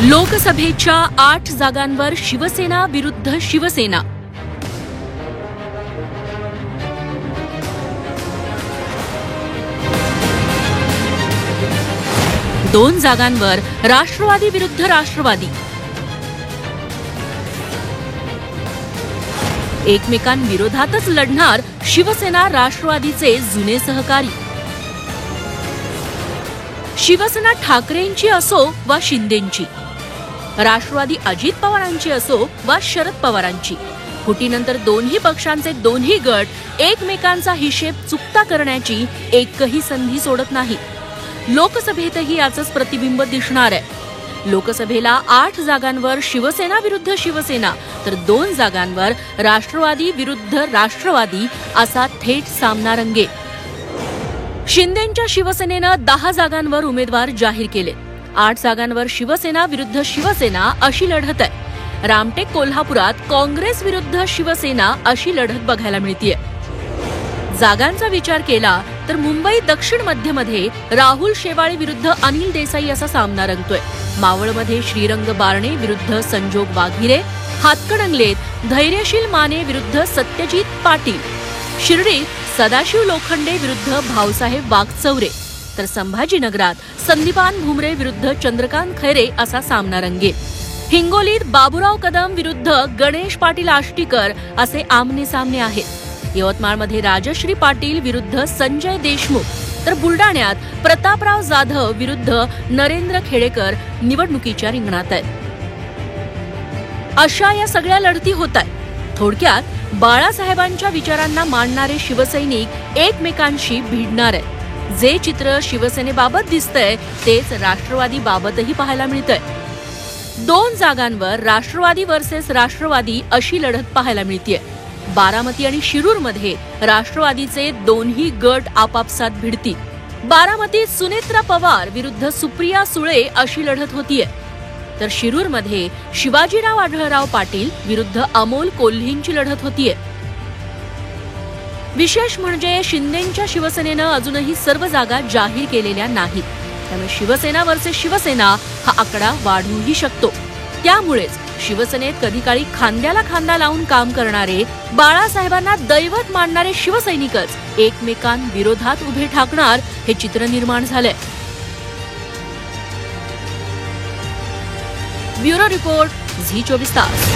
लोकसभेच्या 8 जागांवर शिवसेना विरुद्ध शिवसेना. दोन जागांवर राष्ट्रवादी विरुद्ध राष्ट्रवादी. एकमेकांविरोधातच लढणार शिवसेना राष्ट्रवादीचे जुने सहकारी. शिवसेना ठाकरेंची असो वा शिंदेंची, राष्ट्रवादी अजित पवारांची असो वा शरद पवारांची, फुटीनंतर दोन्ही पक्षांचे दोन्ही गट एकमेकांचा हिशेब चुकता करण्याची एकही संधी सोडत नाही. लोकसभेतही याचंच प्रतिबिंब दिसणार आहे. लोकसभेला 8 जागांवर शिवसेना विरुद्ध शिवसेना तर 2 जागांवर राष्ट्रवादी विरुद्ध राष्ट्रवादी असा थेट सामना रंगेल. शिंदेंच्या शिवसेनेनं 10 जागांवर उमेदवार जाहीर केले. 8 जागांवर शिवसेना विरुद्ध शिवसेना अशी लढत आहे. रामटेक कोल्हापुरात काँग्रेस विरुद्ध शिवसेना अशी लढत बघायला मिळतीये. जागांचा विचार केला तर मुंबई दक्षिण मध्यमध्ये राहुल शेवाळे विरुद्ध अनिल देसाई असा सामना रंगतोय. मावळमध्ये श्रीरंग बारणे विरुद्ध संजोग वाघिरे. हातकणंगलेत धैर्यशील माने विरुद्ध सत्यजित पाटील. शिर्डीत सदाशिव लोखंडे विरुद्ध भाऊसाहेब वागचौरे. तर संभाजीनगरात संदीपान भुमरे विरुद्ध चंद्रकांत खैरे असा सामना रंगेल. हिंगोलीत बाबूराव कदम विरुद्ध गणेश पाटील आष्टीकर असे आमने सामने आहेत. यवतमाळमध्ये राजश्री पाटील विरुद्ध संजय देशमुख. तर बुलडाण्यात प्रतापराव जाधव विरुद्ध नरेंद्र खेडेकर निवडणुकीच्या रिंगणात आहेत. अशा या सगळ्या लढती होत आहेत. थोडक्यात बाळासाहेबांच्या विचारांना मांडणारे शिवसैनिक एकमेकांशी भिडणार आहेत. जे चित्र शिवसेनेबाबत दिसतंय तेच राष्ट्रवादीबाबतही पाहायला मिळतंय. 2 जागांवर राष्ट्रवादी वर्सेस राष्ट्रवादी अशी लढत पाहायला मिळतेय. बारामती आणि शिरूरमध्ये राष्ट्रवादीचे दोन्ही गट आपापसात भिडतील. बारामतीत सुनेत्रा पवार विरुद्ध सुप्रिया सुळे अशी लढत होतीये. तर शिरूरमध्ये शिवाजीराव आढळराव पाटील विरुद्ध अमोल कोल्हेंची लढत होतीये. विशेष म्हणजे शिंदेंच्या शिवसेनेनं अजूनही सर्व जागा जाहीर केलेल्या नाहीत. त्यामुळे शिवसेना वर्सेस शिवसेना हा आकडा वाढूही शकतो. त्यामुळेच शिवसेनेत कधी काळी खांद्याला खांदा लावून काम करणारे, बाळासाहेबांना दैवत मानणारे शिवसैनिकच एकमेकांविरोधात उभे ठाकणार हे चित्र निर्माण झालंय. ब्युरो रिपोर्ट, झी 24 तास.